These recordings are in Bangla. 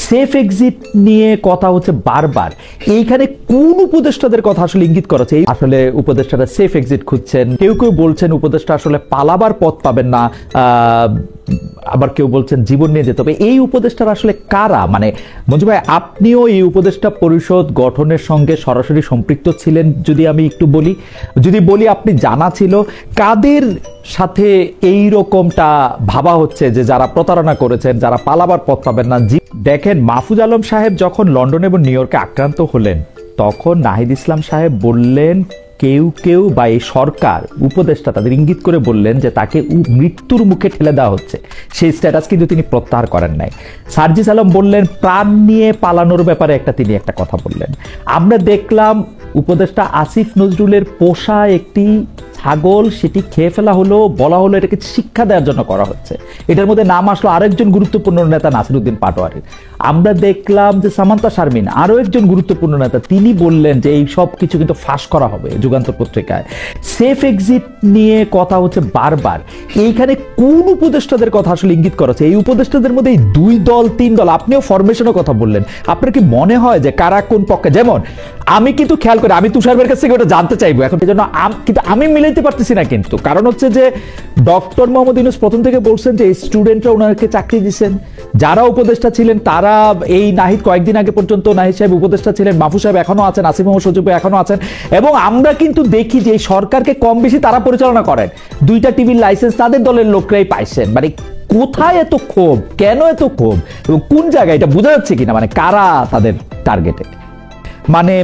সেফ এক্সিট নিয়ে কথা হচ্ছে বারবার। এইখানে কোন উপদেষ্টাদের কথা আসলে ইঙ্গিত করা হচ্ছে? আসলে উপদেষ্টারা সেফ এক্সিট খুঁজছেন, কেউ কেউ বলছেন উপদেষ্টা আসলে পালাবার পথ পাবেন না, আবার কেউ বলছেন জীবন নিয়ে যেতে হবে। এই উপদেষ্টারা আসলে কারা? মানে মঞ্জু ভাই, আপনিও এই উপদেষ্টা পরিষদ গঠনের সঙ্গে সরাসরি সম্পৃক্ত ছিলেন, যদি আমি একটু বলি, আপনি জানা ছিল কাদের সাথে এই রকমটা ভাবা হচ্ছে যে যারা প্রতারণা করেছেন, যারা পালাবার পথ পাবেন না? দেখেন, মাহফুজ আলম সাহেব যখন লন্ডন এবং নিউ ইয়র্কে আক্রান্ত হলেন, তখন নাহিদ ইসলাম সাহেব বললেন কেউ কেউ বা এই সরকার উপদেষ্টা তাদের ইঙ্গিত করে বললেন যে তাকে মৃত্যুর মুখে ঠেলে দেওয়া হচ্ছে। সেই স্ট্যাটাস কিন্তু তিনি প্রত্যাহার করেন নাই। সার্জিস আলম বললেন প্রাণ নিয়ে পালানোর ব্যাপারে তিনি একটা কথা বললেন। আমরা দেখলাম উপদেষ্টা আসিফ নজরুলের পোষা একটি ছাগল, সেটি খেয়ে ফেলা হলো, বলা হলো এটাকে শিক্ষা দেওয়ার জন্য করা হচ্ছে। এটার মধ্যে নাম আসলো আরেকজন গুরুত্বপূর্ণ নেতা নাসিরউদ্দিন পাটোয়ারির। আমরা দেখলাম যে সামান্তা শারমিন, আরো একজন গুরুত্বপূর্ণ নেতা, তিনি বললেন যে এই সব কিছু কিন্তু ফাঁস করা হবে যুগান্তর পত্রিকায়। সেফ এক্সিট নিয়ে কথা হচ্ছে বারবার। এইখানে কোন উপদেষ্টাদের কথা আসলে ইঙ্গিত করা হচ্ছে? এই উপদেষ্টাদের মধ্যে এই 2 দল 3 দল, আপনিও ফরমেশনের কথা বললেন, আপনার কি মনে হয় যে কারা কোন পক্ষে? যেমন আমি কিন্তু খেয়াল করি, আমি তুষার ভাইয়ের কাছ থেকে ওটা জানতে চাইবো এখন, এই জন্য কিন্তু আমি মিলাইতে পারতেছি না, কিন্তু কারণ হচ্ছে যে ডক্টর মোহাম্মদ ইউনূস প্রথম থেকে বলছেন যে স্টুডেন্টরা ওনাকে চাকরি দিচ্ছেন, যারা উপদেষ্টা ছিলেন তারা, এই নাহিদ কয়েকদিন আগে পর্যন্ত নাহিদ সাহেব উপদেষ্টা ছিলেন, মাহফুজ সাহেব এখনো আছেন, আসিফ মোহাম্মদ সজীব এখনো আছেন, এবং আমরা কিন্তু দেখি যে এই সরকারকে কম বেশি তারা পরিচালনা করেন। 2টা টিভির লাইসেন্স তাদের দলের লোকরাই পাইছেন। মানে কোথায় এত ক্ষোভ, কেন এত ক্ষোভ, এবং কোন জায়গায় এটা বোঝা যাচ্ছে কিনা, মানে কারা তাদের টার্গেটে? মানে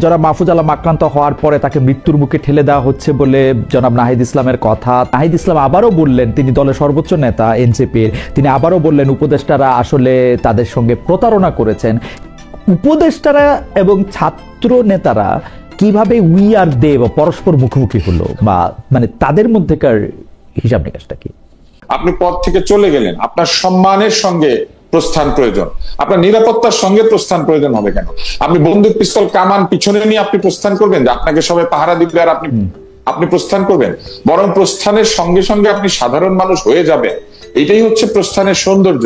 যারা মাহফুজ আলম আক্রান্ত হওয়ার পরে তাকে মৃত্যুর মুখে ঠেলে দেওয়া হচ্ছে বলে জনাব নাহিদ ইসলামের কথা। নাহিদ ইসলাম আবারও বললেন, তিনি দলের সর্বোচ্চ নেতা এনসিপির, তিনি আবারও বললেন উপদেষ্টারা আসলে তাদের সঙ্গে প্রতারণা করেছেন। উপদেষ্টারা এবং ছাত্র নেতারা কিভাবে উই আর দে বা পরস্পর মুখোমুখি হলো, বা মানে তাদের মধ্যেকার হিসাব নিকাশটা কি? আপনি পদ থেকে চলে গেলেন, আপনার সম্মানের সঙ্গে প্রস্থান প্রয়োজন, আপনার নিরাপত্তার সঙ্গে প্রস্থান প্রয়োজন হবে কেন? আপনি বন্দুক পিস্তল কামান পিছনে নিয়ে আপনি প্রস্থান করবেন যে আপনাকে সবাই পাহারা দিবে আর আপনি প্রস্থান করবেন? বরং প্রস্থানের সঙ্গে সঙ্গে আপনি সাধারণ মানুষ হয়ে যাবেন। এটাই হচ্ছে প্রস্থানের সৌন্দর্য,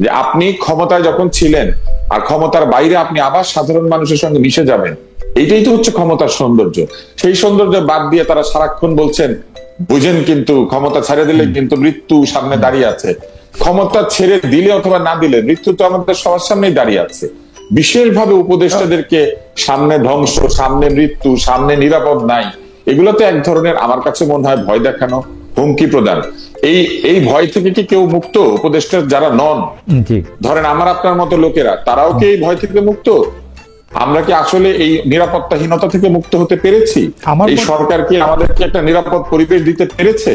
যে আপনি ক্ষমতায় যখন ছিলেন আর ক্ষমতার বাইরে আপনি আবার সাধারণ মানুষের সঙ্গে মিশে যাবেন। এইটাই তো হচ্ছে ক্ষমতার সৌন্দর্য। সেই সৌন্দর্য বাদ দিয়ে তারা সারাক্ষণ বলছেন, বুঝেন কিন্তু ক্ষমতা ছেড়ে দিলে কিন্তু মৃত্যু সামনে দাঁড়িয়ে আছে। ক্ষমতা ছেড়ে দিলে অথবা না দিলে মৃত্যু তো আমাদের সবার সামনেই দাঁড়িয়ে আছে। বিশেষভাবে উপদেষ্টাদেরকে সামনে ধ্বংস, সামনে মৃত্যু, সামনে নিরাপদ নাই, এগুলো তো এক ধরনের আমার কাছে মনে হয় ভয় দেখানো, হুমকি প্রদান। এই ভয় থেকে কি কেউ মুক্ত? উপদেষ্টা যারা নন, ধরেন আমার আপনার মতো লোকেরা, তারাও কি এই ভয় থেকে মুক্ত? আমরা কি আসলে এই নিরাপত্তাহীনতা থেকে মুক্ত হতে পেরেছি? এই সরকার কি আমাদেরকে একটা নিরাপদ পরিবেশ দিতে পেরেছে?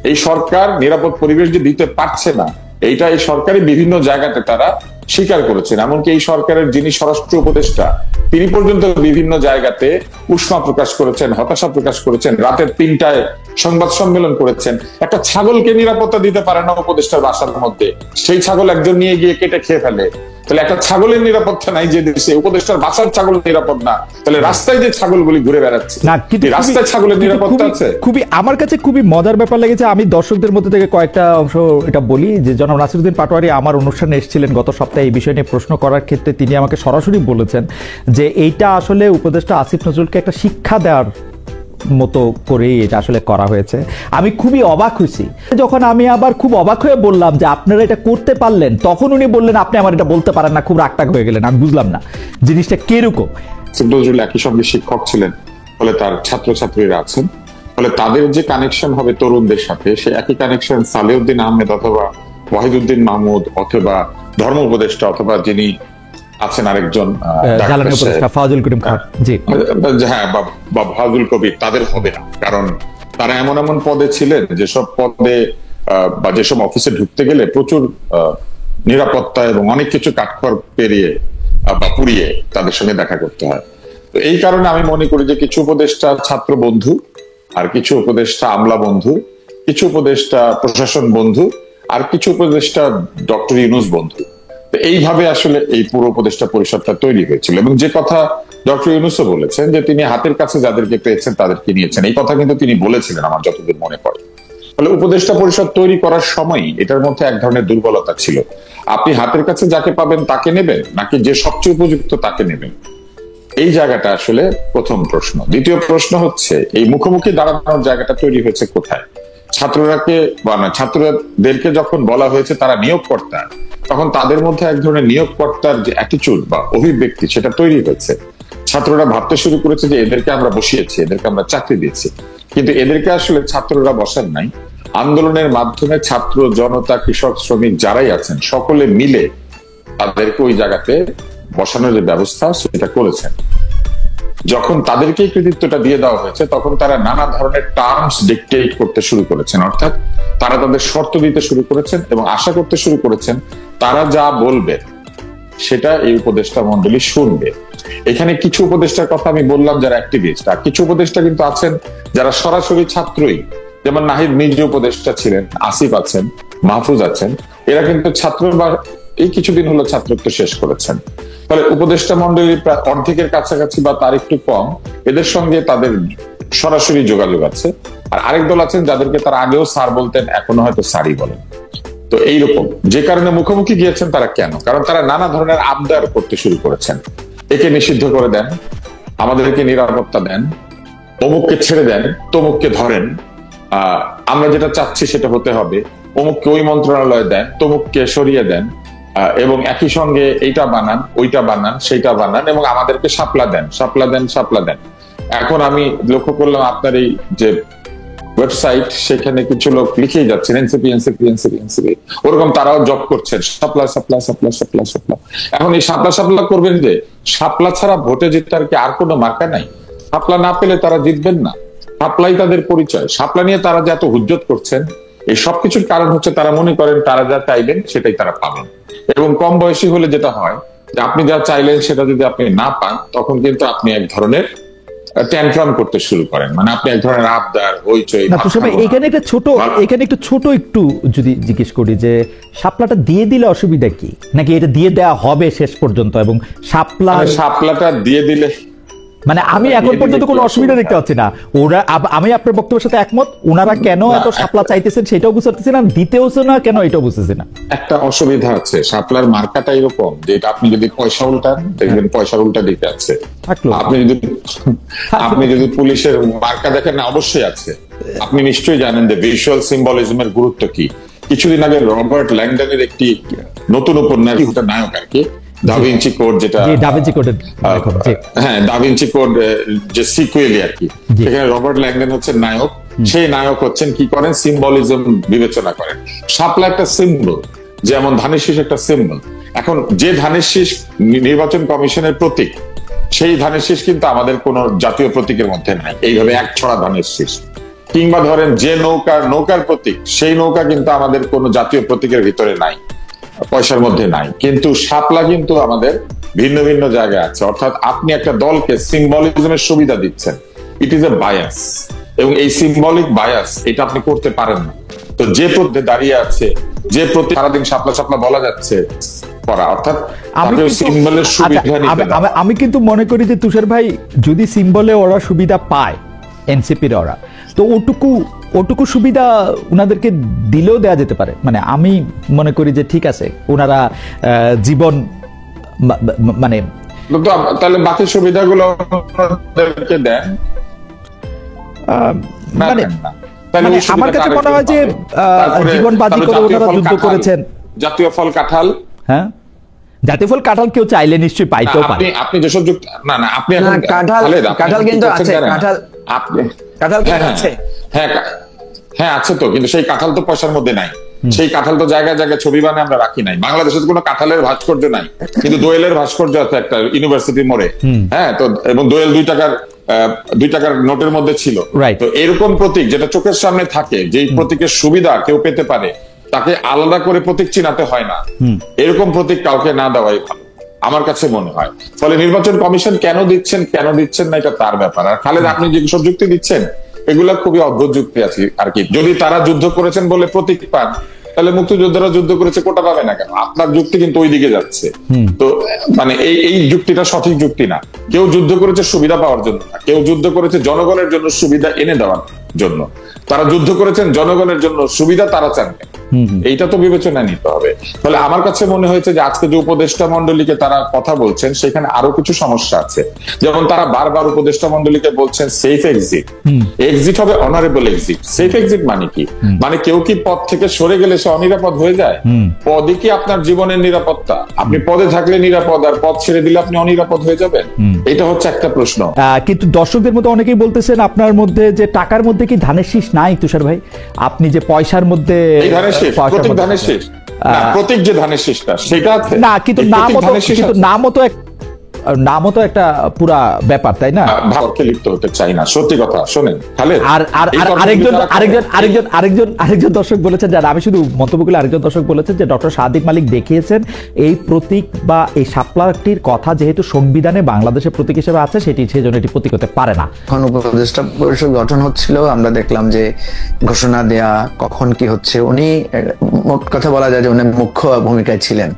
এই সরকার নিরাপদ পরিবেশ যে দিতে পারছে না, এইটা এই সরকারি বিভিন্ন জায়গাতে তারা স্বীকার করেছেন। এমনকি এই সরকারের যিনি স্বরাষ্ট্র উপদেষ্টা, তিনি পর্যন্ত বিভিন্ন জায়গাতে উষ্মা প্রকাশ করেছেন, হতাশা প্রকাশ করেছেন, রাতের 3টায় সংবাদ সম্মেলন করেছেন। একটা ছাগলকে নিরাপত্তা দিতে পারে না উপদেষ্টার বাসার মধ্যে, সেই ছাগল একজন নিয়ে গিয়ে কেটে খেয়ে ফেলে। তাহলে একটা ছাগলের নিরাপত্তা নাই যে দেশে, উপদেষ্টার বাসার ছাগল নিরাপদ না, তাহলে রাস্তায় যে ছাগলগুলি ঘুরে বেড়াচ্ছে না, রাস্তায় ছাগলের নিরাপত্তা আছে? খুবই আমার কাছে খুবই মজার ব্যাপার লেগেছে। আমি দর্শকদের মধ্যে থেকে কয়েকটা অংশ এটা বলি, যে জনাব নাসিরউদ্দিন পাটোয়ারি আমার অনুষ্ঠানে এসেছিলেন গত সপ্তাহে, এই বিষয় নিয়ে প্রশ্ন করার ক্ষেত্রে তিনি আমাকে সরাসরি বলেছেন যে এইটা আসলে উপদেষ্টা আসিফ নজরুলকে একটা শিক্ষা দেওয়ার মতো করেই এটা আসলে করা হয়েছে। আমি খুবই অবাক হয়েছি। যখন আমি আবার খুব অবাক হয়ে বললাম যে আপনারা এটা করতে পারলেন, তখন উনি বললেন আপনি আমার এটা বলতে পারেন না, খুব রাগটাগ হয়ে গেলেন। আমি বুঝলাম না জিনিসটা কিরকম। নজরুল একই সঙ্গে শিক্ষক ছিলেন, ফলে তার ছাত্রছাত্রীরা আছেন, ফলে তাদের যে কানেকশন হবে তরুণদের সাথে, সে একই কানেকশন সালেউদ্দিন আহমেদ অথবা ওয়াহিদুদ্দিন মাহমুদ অথবা ধর্ম উপদেষ্টা অথবা যিনি আছেন আরেকজন ফাজুল করিম খান, হ্যাঁ, বা ফাজুল কবির, তাদের হবে না। কারণ তারা এমন এমন পদে ছিলেন যেসব পদে বা যেসব অফিসে ঢুকতে গেলে প্রচুর নিরাপত্তা এবং অনেক কিছু কাঠখড় পেরিয়ে বা পুড়িয়ে তাদের সঙ্গে দেখা করতে হয়। তো এই কারণে আমি মনে করি যে কিছু উপদেষ্টা ছাত্র বন্ধু, আর কিছু উপদেষ্টা আমলা বন্ধু, কিছু উপদেষ্টা প্রশাসন বন্ধু, আর কিছু উপদেষ্টা ডক্টর ইউনূস বন্ধু। এইভাবে আসলে এই পুরো উপদেষ্টা পরিষদটা তৈরি হয়েছিল। এবং যে কথা ডক্টর ইউনূসও বলেছেন যে তিনি হাতের কাছে যাদেরকে পেয়েছেন তাদেরকে নিয়েছেন, এই কথা কিন্তু তিনি বলেছিলেন আমার যতদূর মনে পড়ে। ফলে উপদেষ্টা পরিষদ তৈরি করার সময় এটার মধ্যে এক ধরনের দুর্বলতা ছিল। আপনি হাতের কাছে যাকে পাবেন তাকে নেবেন, নাকি যে সবচেয়ে উপযুক্ত তাকে নেবেন? এই জায়গাটা আসলে প্রথম প্রশ্ন। দ্বিতীয় প্রশ্ন হচ্ছে, এই মুখোমুখি দাঁড়ানোর জায়গাটা তৈরি হয়েছে কোথায়? ছাত্রদেরকে যখন বলা হয়েছে তারা নিয়োগকর্তা, তখন তাদের মধ্যে এক ধরনের নিয়োগকর্তার যে অ্যাটিটিউড বা অভিব্যক্তি সেটা তৈরি হয়েছে। ছাত্ররা ভাবতে শুরু করেছে যে এদেরকে আমরা বসিয়েছি, এদেরকে আমরা চাকরি দিয়েছি, কিন্তু এদেরকে আসলে ছাত্ররা বসান নাই। আন্দোলনের মাধ্যমে ছাত্র জনতা, কৃষক, শ্রমিক যারাই আছেন সকলে মিলে তাদেরকে ওই জায়গাতে বসানোর যে ব্যবস্থা সেটা করেছেন। যখন তাদেরকে কৃতিত্বটা দিয়ে দেওয়া হয়েছে তখন তারা নানা ধরনের টার্মস ডিকটেট করতে শুরু করেছেন, অর্থাৎ তারা তাদের শর্ত দিতে শুরু করেছেন এবং আশা করতে শুরু করেছেন তারা যা বলবে সেটা এই উপদেষ্টা মণ্ডলী শুনবে। এখানে কিছু উপদেষ্টার কথা আমি বললাম যারা অ্যাক্টিভিস্ট, আর কিছু উপদেষ্টা কিন্তু আছেন যারা সরাসরি ছাত্রই, যেমন নাহিদ নিজে উপদেষ্টা ছিলেন, আসিফ আছেন, মাহফুজ আছেন, এরা কিন্তু ছাত্র বা এই কিছুদিন হলো ছাত্রত্ব শেষ করেছেন। ফলে উপদেষ্টা মণ্ডলীর প্রায় অর্ধেকের কাছাকাছি বা তার একটু কম এদের সঙ্গে তাদের সরাসরি যোগাযোগ আছে। আর আরেক দল আছেন যাদেরকে তারা আগেও স্যার বলতেন, এখনো হয়তো স্যারই বলেন। তো এইরকম যে কারণে মুখোমুখি গিয়েছেন তারা কেন? কারণ তারা নানা ধরনের আবদার করতে শুরু করেছেন। একে নিষিদ্ধ করে দেন, আমাদেরকে নিরাপত্তা দেন, অমুককে ছেড়ে দেন, তমুককে ধরেন, আমরা যেটা চাচ্ছি সেটা হতে হবে, অমুককে ওই মন্ত্রণালয়ে দেন, তমুককে সরিয়ে দেন, এবং একই সঙ্গে এইটা বানান, ওইটা বানান, সেইটা বানান, এবং আমাদেরকে শাপলা দেন, শাপলা দেন, শাপলা দেন। এখন আমি লক্ষ্য করলাম আপনার এই যে ওয়েবসাইট, সেখানে কিছু লোক লিখেই যাচ্ছেন এনসিপি এনসিপি এনসিপি এনসিপি, ওরকম তারাও জব করছেন, শাপলা শাপলা শাপলা শাপলা শাপলা। এখন এই শাপলা শাপলা করবেন যে শাপলা ছাড়া ভোটে জেতার কি আর কোনো মার্কা নাই? শাপলা না পেলে তারা জিতবেন না, শাপলাই তাদের পরিচয়। শাপলা নিয়ে তারা যে এত হুজ্জত করছেন, এই সবকিছুর কারণ হচ্ছে তারা মনে করেন তারা যা চাইবেন সেটাই তারা পাবেন। এবং কম বয়সী হলে যেটা হয় যে আপনি যা চাইলেন সেটা যদি আপনি না পান, তখন কিন্তু আপনি এক ধরনের ট্যান্ট্রাম করতে শুরু করেন, মানে আপনি এক ধরনের আবদার, হইচই। এখানে একটু ছোট একটু যদি জিজ্ঞেস করি যে শাপলাটা দিয়ে দিলে অসুবিধা কি, নাকি এটা দিয়ে দেওয়া হবে শেষ পর্যন্ত? এবং শাপলাটা দিয়ে দিলে মানে আমি এখন পর্যন্ত কোনো অসুবিধা দেখতে পাচ্ছি না। ওরা, আমি আপনার বক্তব্যের সাথে একমত, ওনারা কেন এত শাপলা চাইতেছেন সেটাও বুঝতেছি না, দিতেওছে না কেন এটাও বুঝতেছি না। একটা অসুবিধা আছে, শাপলার মার্কাটা এরকম যে আপনি যদি পয়সা উল্টান দেখবেন পয়সার উল্টা দিকে আছে। আপনি যদি পুলিশের মার্কা দেখেন, না অবশ্যই আছে। আপনি নিশ্চয়ই জানেন যে ভিজুয়াল সিম্বলিজমের গুরুত্ব কি। কিছুদিন আগে রবার্ট ল্যাংডনের একটি নতুন উপন্যাস, নায়ক আর কি, দা ভিঞ্চি কোড, যেটা দা ভিঞ্চি কোড যে সিকুয়েলি আর কি, সেখানে রবার্ট ল্যাংডন হচ্ছেন নায়ক। সেই নায়ক হচ্ছেন কি করেন, সিম্বলিজম বিবেচনা করেন। শাপলা একটা সিম্বল, যেমন ধানের শীষ একটা সিম্বল। এখন যে ধানের শীষ নির্বাচন কমিশনের প্রতীক, সেই ধানের শীষ কিন্তু আমাদের কোন জাতীয় প্রতীকের মধ্যে নাই, এইভাবে এক ছড়া ধানের শীষ। কিংবা ধরেন যে নৌকার প্রতীক, সেই নৌকা কিন্তু আমাদের কোন জাতীয় প্রতীকের ভিতরে নাই, পয়সার মধ্যে নাই। কিন্তু শাপলা কিন্তু আমাদের ভিন্ন ভিন্ন জায়গায় আছে। অর্থাৎ আপনি একটা দলকে সিম্বলিজমের সুবিধা দিচ্ছেন, ইট ইজ এ বায়াস, এবং এই সিম্বলিক বায়াস এটা আপনি করতে পারেন না। তো যে প্রতি দাঁড়িয়ে আছে, যে প্রতি সারাদিন শাপলা শাপলা বলা যাচ্ছে করা, অর্থাৎ সিম্বলের সুবিধা নিতে। আমি কিন্তু মনে করি যে তুষার ভাই, যদি সিম্বলে ওরা সুবিধা পায়, এনসিপির ওরা, তো ওটুকু সুবিধা উনাদেরকে দিলেও দেয়া যেতে পারে। মানে আমি মনে করি যে ঠিক আছে, ওনারা জীবন মানে তাহলে বাকি সুবিধাগুলো দেন। মানে আমার কাছে মনে হয় যে জীবন বাজি করে ওনারা যুদ্ধ করেছেন। জাতীয় ফল কাঁঠাল, হ্যাঁ, জাতীয় ফল কাঁঠাল কেউ চাইলে নিশ্চয়ই পাইতেও পারে। আপনি যেসব যুক্ত, না আপনি এখন কাঁঠাল কিন্তু আছে, কাঁঠাল আছে, হ্যাঁ আছে তো, কিন্তু সেই কাঁঠাল তো পয়সার মধ্যে নাই। সেই কাঁঠাল তো জায়গায় জায়গায় ছবি বানিয়ে আমরা রাখি নাই। বাংলাদেশে কোনো কাঁঠালের ভাস্কর্য নাই, কিন্তু দোয়েলের ভাস্কর্য আছে একটা ইউনিভার্সিটি মোড়ে, হ্যাঁ। তো এবং দোয়েল 2 টাকার নোটের মধ্যে ছিল। তো এরকম প্রতীক যেটা চোখের সামনে থাকে, যেই প্রতীকের সুবিধা কেউ পেতে পারে, তাকে আলাদা করে প্রতীক চিনাতে হয় না। এরকম প্রতীক কাউকে না দেওয়াই ভালো আমার কাছে মনে হয়। ফলে নির্বাচন কমিশন কেন দিচ্ছেন না, এটা তার ব্যাপার। আর খালেদ, আপনি যে সব যুক্তি দিচ্ছেন এগুলা খুবই অদ্ভুত যুক্তি আছে আর কি। যদি তারা যুদ্ধ করেছেন বলে প্রতীক পান, তাহলে মুক্তিযোদ্ধারা যুদ্ধ করেছে, কোটা পাবে না কেন? আপনার যুক্তি কিন্তু ওই দিকে যাচ্ছে। তো মানে এই যুক্তিটা সঠিক যুক্তি না। কেউ যুদ্ধ করেছে সুবিধা পাওয়ার জন্য না, কেউ যুদ্ধ করেছে জনগণের জন্য সুবিধা এনে দেওয়ার জন্য, তারা যুদ্ধ করেছেন জনগণের জন্য, সুবিধা তারা চান। এইটা তো বিবেচনা নিতে হবে। তাহলে আমার কাছে মনে হয়েছে যে আজকে যে উপদেষ্টা মন্ডলীকে তারা কথা বলছেন সেখানে আরো কিছু সমস্যা আছে। যেমন তারা বারবার উপদেষ্টা মন্ডলীকে বলছেন সেফ এক্সিট, এক্সিট হবে অনারেবল এক্সিট। সেফ এক্সিট মানে কি? মানে কেউ কি পদ থেকে সরে গেলে সে অনিরাপদ হয়ে যায়? পদে কি আপনার জীবনের নিরাপত্তা? আপনি পদে থাকলে নিরাপদ, আর পদ ছেড়ে দিলে আপনি অনিরাপদ হয়ে যাবেন? এটা হচ্ছে একটা প্রশ্ন। কিন্তু দর্শকদের মধ্যে অনেকেই বলতেছেন আপনার মধ্যে যে টাকার মধ্যে কি ধানের শীষ নাই তুষার ভাই? আপনি যে পয়সার মধ্যে প্রতীক ধানের শীষ, প্রতীক যে ধানের শীষটা সেটা আছে না, কিন্তু নামও তো একটা পুরা ব্যাপার, তাই না? ভাবকে লিপ্ত হতে চাই না, সত্যি কথা। শোনেন তাহলে আরেকজন দর্শক বলেছেন, যারা আমি শুধু মন্তব্য করলে, আরেকজন দর্শক বলেছেন যে ডক্টর সাদিক মালিক দেখিয়েছেন এই প্রতীক বা এই শাপলাটির কথা যেহেতু সংবিধানে বাংলাদেশের প্রতীক হিসেবে আছে, সেটি সেজন্য এটি প্রতীক হতে পারে না। এখন উপদেষ্টা পরিষদ গঠন হচ্ছিল, আমরা দেখলাম যে ঘোষণা দেয়া কখন কি হচ্ছে, উনি মোট কথা বলা যায় যে উনি মুখ্য ভূমিকায় ছিলেন।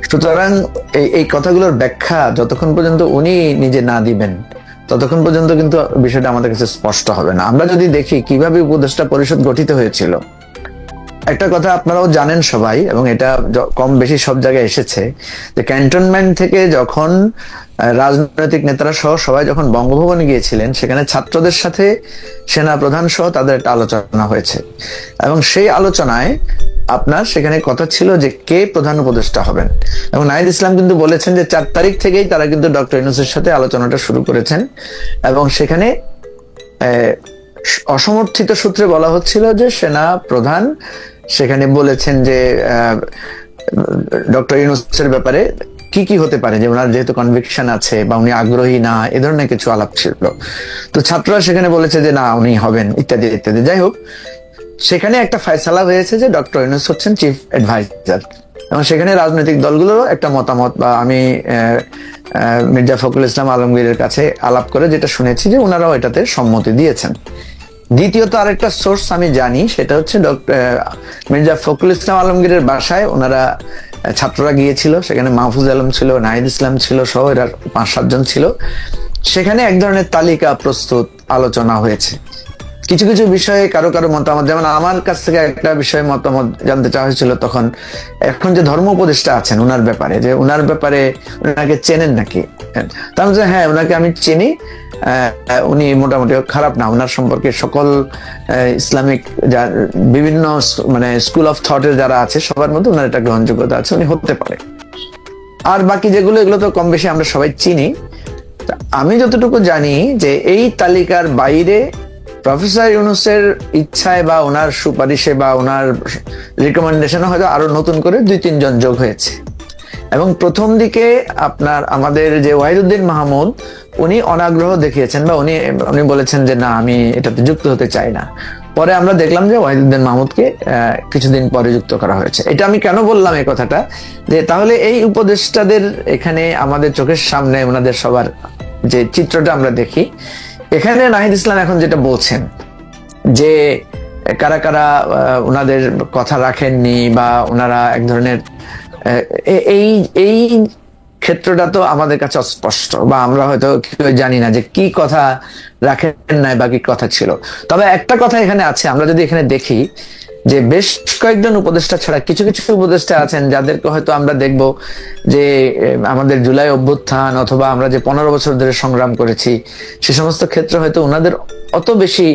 সুতরাং এই কথাগুলোর ব্যাখ্যা যতক্ষণ পর্যন্ত উনি নিজে না দিবেন ততক্ষণ পর্যন্ত কিন্তু বিষয়টা আমাদের কাছে স্পষ্ট হবে না। আমরা যদি দেখি কিভাবে উপদেষ্টা পরিষদ গঠিত হয়েছিল, একটা কথা আপনারাও জানেন সবাই, এবং এটা কম বেশি সব জায়গায় এসেছে, যে ক্যান্টনমেন্ট থেকে যখন রাজনৈতিক নেতারা সহ সবাই যখন বঙ্গভবনে গিয়েছিলেন, সেখানে ছাত্রদের সাথে সেনা প্রধান সহ তাদের একটা আলোচনা হয়েছে, এবং সেই আলোচনায় আপনার সেখানে কথা ছিল যে কে প্রধান উপদেষ্টা হবেন। এবং নাহিদ ইসলাম কিন্তু বলেছেন যে 4 তারিখ থেকেই তারা কিন্তু ডক্টর ইউনূসের সাথে আলোচনাটা শুরু করেছেন, এবং সেখানে অসমর্থিত সূত্রে বলা হচ্ছিল যে সেনা প্রধান সেখানে বলেছেন যে ডক্টর ইউনূসের ব্যাপারে কি কি হতে পারে, যে ওনার যেহেতু কনভিকশন আছে বা উনি আগ্রহী না, এ ধরনের কিছু আলাপ ছিল। তো ছাত্ররা সেখানে বলেছে যে না, উনি হবেন, ইত্যাদি ইত্যাদি। যাই হোক, সেখানে একটা ফয়সালা হয়েছে যে ডক্টর ইউনূস হচ্ছেন চিফ অ্যাডভাইজার, এবং সেখানে রাজনৈতিক দলগুলোরও একটা মতামত, বা আমি মির্জা ফখরুল ইসলাম আলমগীরের কাছে আলাপ করে যেটা শুনেছি যে ওনারাও এটাতে সম্মতি দিয়েছেন। দ্বিতীয়ত আরেকটা সোর্স আমি জানি, সেটা হচ্ছে মির্জা ফখরুল ইসলাম আলমগীরের বাসায় ওনারা ছাত্ররা গিয়েছিল, সেখানে মাহফুজ আলম ছিল, নাহিদ ইসলাম ছিল সহ এরা 5-7 জন ছিল। সেখানে এক ধরনের তালিকা প্রস্তুত, আলোচনা হয়েছে। কিছু কিছু বিষয়ে কারো কারো মতামত, যেমন আমার কাছ থেকে একটা বিষয়ে মতামত জানতে চাওয়া হয়েছিল তখন, এখন যে ধর্ম উপদেষ্টা আছেন ওনার ব্যাপারে, যে ওনার ব্যাপারে ওনাকে চেনেন নাকি? তার মধ্যে হ্যাঁ, ওনাকে আমি চিনি, উনি মোটামুটি খারাপ না, ওনার সম্পর্কে সকল ইসলামিক বিভিন্ন মানে স্কুল অফ থটের যারা আছে সবার মধ্যে ওনার একটা গ্রহণযোগ্যতা আছে, উনি হতে পারে। আর বাকি যেগুলো, এগুলো তো কম বেশি আমরা সবাই চিনি। আমি যতটুকু জানি যে এই তালিকার বাইরে প্রফেসর ইউনূসের ইচ্ছায় বা ওনার সুপারিশে বা ওনার রিকমেন্ডেশনে হয়তো আরো নতুন করে 2-3 জন যোগ হয়েছে। এবং প্রথম দিকে আপনার আমাদের যে ওয়াহিদুদ্দিন মাহমুদ, উনি অনাগ্রহ দেখিয়েছেন বা উনি বলেছেন যে না, আমি এটাতে যুক্ত হতে চাই না। পরে আমরা দেখলাম যে ওয়াহিদুদ্দিন মাহমুদকে কিছুদিন পরে যুক্ত করা হয়েছে। এটা আমি কেন বললাম এই কথাটা, যে তাহলে এই উপদেষ্টাদের এখানে আমাদের চোখের সামনে ওনাদের সবার যে চিত্রটা আমরা দেখি, এখানে নাহিদ ইসলাম এখন যেটা বলছেন যে কারা কারা ওনাদের কথা রাখেননি বা ওনারা এক ধরনের, এই ক্ষেত্রটা তো আমাদের কাছে অস্পষ্ট, বা আমরা হয়তো কেউ জানি না যে কি কথা রাখেন নাই বা কি কথা ছিল। তবে একটা কথা এখানে আছে, আমরা যদি এখানে দেখি যে বেশ কয়েকজন উপদেষ্টা ছাড়া কিছু কিছু উপদেষ্টা আছেন যাদেরকে হয়তো আমরা দেখব যে আমাদের জুলাই অভ্যুত্থান অথবা আমরা যে 15 বছর ধরে সংগ্রাম করেছি সে সমস্ত ক্ষেত্রে হয়তো ওনাদের অত বেশি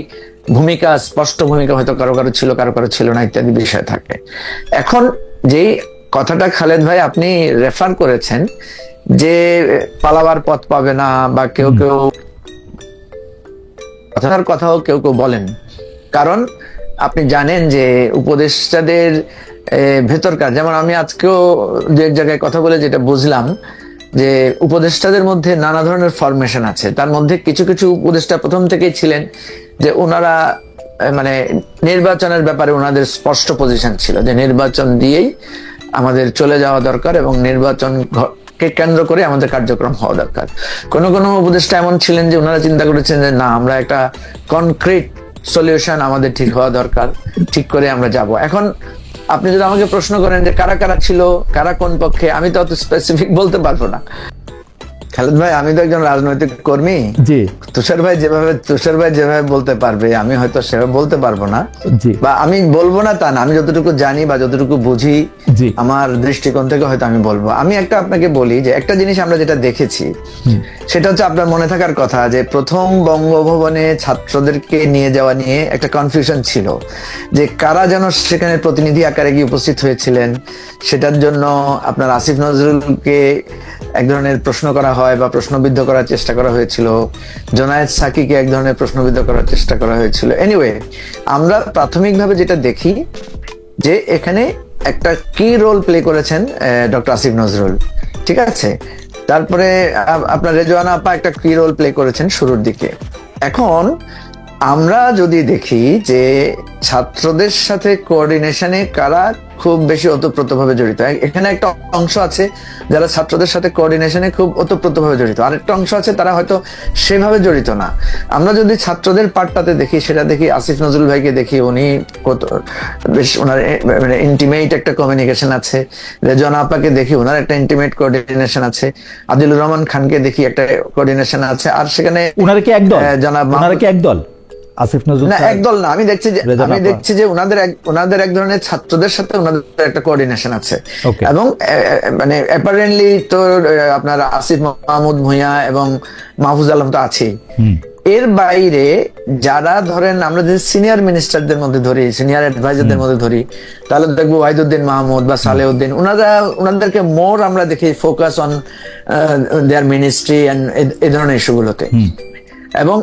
ভূমিকা, স্পষ্ট ভূমিকা হয়তো কারো কারো ছিল, কারো কারো ছিল না, ইত্যাদি বিষয় থাকে। এখন যেই কথাটা খালেদ ভাই আপনি রেফার করেছেন যে পালাবার পথ পাবে না, বা কেউ কেউ কথাও কেউ কেউ বলেন, কারণ আপনি জানেন যে উপদেষ্টাদের ভেতরকার, যেমন আমি আজকেও দু এক জায়গায় কথা বলে যেটা বুঝলাম যে উপদেষ্টাদের মধ্যে নানা ধরনের ফরমেশন আছে। তার মধ্যে কিছু কিছু উপদেষ্টা প্রথম থেকেই ছিলেন যে ওনারা মানে নির্বাচনের ব্যাপারে ওনাদের স্পষ্ট পজিশন ছিল যে নির্বাচন দিয়েই আমাদের চলে যাওয়া দরকার এবং নির্বাচন কে কেন্দ্র করে আমাদের কার্যক্রম হওয়া দরকার। কোন কোন উপদেষ্টা এমন ছিলেন যে ওনারা চিন্তা করেছেন যে না, আমরা একটা কনক্রিট সলিউশন আমাদের ঠিক হওয়া দরকার, ঠিক করে আমরা যাব। এখন আপনি যদি আমাকে প্রশ্ন করেন যে কারা কারা ছিল, কারা কোন পক্ষে, আমি তো অত স্পেসিফিক বলতে পারবো না। খালেদ ভাই, আমি তো একজন রাজনৈতিক কর্মী। জি তুষার ভাই যেভাবে বলতে পারবে, আমি হয়তো সেভাবে বলতে পারবো না, জি বা আমি বলবো না তা না। আমি যতটুকু জানি বা যতটুকু বুঝি, জি। আমার দৃষ্টিকোণ থেকে হয়তো আমি বলবো। আমি আপনাকে বলি যে একটা জিনিস আমরা যেটা দেখেছি, সেটা হচ্ছে আপনার মনে থাকার কথা যে প্রথম বঙ্গভবনে ছাত্রদেরকে নিয়ে যাওয়া নিয়ে একটা কনফিউশন ছিল যে কারা যেন সেখানে প্রতিনিধি আকারে গিয়ে উপস্থিত হয়েছিলেন। সেটার জন্য আপনার আসিফ নজরুলকে এক ধরনের প্রশ্ন করা হয় বা প্রশ্নবিদ্ধ করার চেষ্টা করা হয়েছিল, জোনায়েদ সাকিকে এক ধরনের প্রশ্নবিদ্ধ করার চেষ্টা করা হয়েছিল। এনিওয়ে, আমরা প্রাথমিকভাবে যেটা দেখি যে এখানে একটা কি রোল প্লে করেছেন ডক্টর আসিফ নজরুল, ঠিক আছে। তারপরে আপনার রেজওয়ানা আপা একটা কি রোল প্লে করেছেন শুরুর দিকে। এখন আমরা যদি দেখি যে ছাত্রদের সাথে কোঅর্ডিনেশনে কারা খুব বেশি ওতপ্রোতভাবে জড়িত, এখানে একটা অংশ আছে যারা ছাত্রদের সাথে কোঅর্ডিনেশনে খুব ওতপ্রোতভাবে জড়িত, আরেকটা অংশ আছে তারা হয়তো সেভাবে জড়িত না। আমরা যদি ছাত্রদের পার্টটাতে দেখি, সেটা দেখি আসিফ নজরুল ভাইকে দেখি, উনি কত বেশ, ওনার মানে ইন্টিমেট একটা কমিউনিকেশন আছে। রেজওয়ানা আপাকে দেখি, ওনার একটা ইন্টিমেট কোঅর্ডিনেশন আছে। আদিলুর রহমান খানকে দেখি, একটা কোঅর্ডিনেশন আছে। আর সেখানে উনারা কি একদল? জনাব উনারা কি একদল? আসিফ নজরুল না, একদল না। আমি দেখছি যে ওনাদের এক ধরনের ছাত্রদের সাথে ওনাদের একটা কোঅর্ডিনেশন আছে। Okay. এবং মানে অ্যাপারেন্টলি তো আপনার আসিফ মাহমুদ ভূঁইয়া এবং মাহফুজ আলম তো আছেই। এর বাইরে যারা ধরেন আমরা যদি সিনিয়র মিনিস্টারদের মধ্যে ধরি, সিনিয়র অ্যাডভাইজারদের মধ্যে ধরি, তাহলে দেখবো ওয়াহিদুদ্দিন মাহমুদ বা সালেউদ্দিন, ওনাদেরকে মোর আমরা দেখি focus on their ministry and এই ধরনের ইস্যুগুলোতে। এবং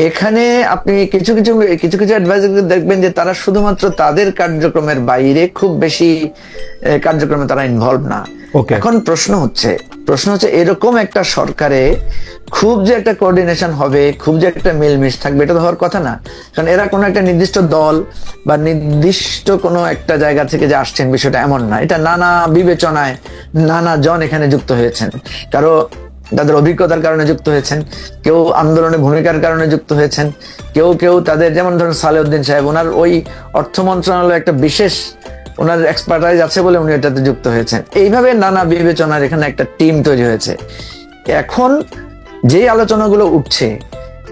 এখানে আপনি কিছু কিছু অ্যাডভাইজার দেখবেন যে তারা শুধুমাত্র তাদের কার্যক্রমের বাইরে খুব বেশি কার্যক্রমে তারা ইনভলভ না। Okay. এখন প্রশ্ন হচ্ছে এরকম একটা সরকারে খুব যে একটা কোঅর্ডিনেশন হবে, খুব যে একটা মিলমিশ থাকবে, এটা তো হওয়ার কথা না। কারণ এরা কোনো একটা নির্দিষ্ট দল বা নির্দিষ্ট কোনো একটা জায়গা থেকে যে আসছেন, বিষয়টা এমন না। এটা নানা বিবেচনায় নানা জন এখানে যুক্ত হয়েছেন। কারো তাদের অভিজ্ঞতার কারণে যুক্ত হয়েছেন, কেউ আন্দোলনে ভূমিকার কারণে যুক্ত হয়েছেন, কেউ তাদের, যেমন ধরুন সালেউদ্দিন সাহেব, ওনার ওই অর্থ মন্ত্রণালয় একটা বিশেষ ওনার এক্সপার্টাইজ আছে বলে উনি এটাতে যুক্ত হয়েছেন। এইভাবে নানা বিবেচনার এখানে একটা টিম তৈরি হয়েছে। এখন যে আলোচনাগুলো উঠছে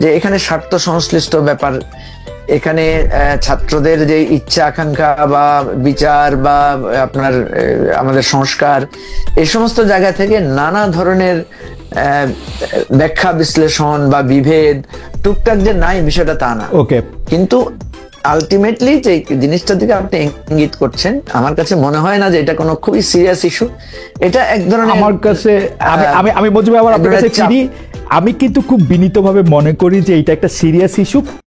যে এখানে স্বার্থ সংশ্লিষ্ট ব্যাপার, এখানে ছাত্রদের যে ইচ্ছা আকাঙ্ক্ষা বা বিচার বা আপনার আমাদের সংস্কার, এই সমস্ত জায়গা থেকে নানা ধরনের ব্যাখ্যা বিশ্লেষণ বা বিভেদ টুকটাক যে নাই, বিষয়টা তা না। ওকে, কিন্তু আলটিমেটলি যে জিনিসটা দিকে আপনি ইঙ্গিত করছেন, আমার কাছে মনে হয় না যে এটা কোনো খুবই সিরিয়াস ইস্যু। এটা এক ধরনের, আমার কাছে আমি মজিব আবার আপনার কাছে ফিরি। আমি কিন্তু খুব বিনীতভাবে মনে করি যে এটা একটা সিরিয়াস ইস্যু।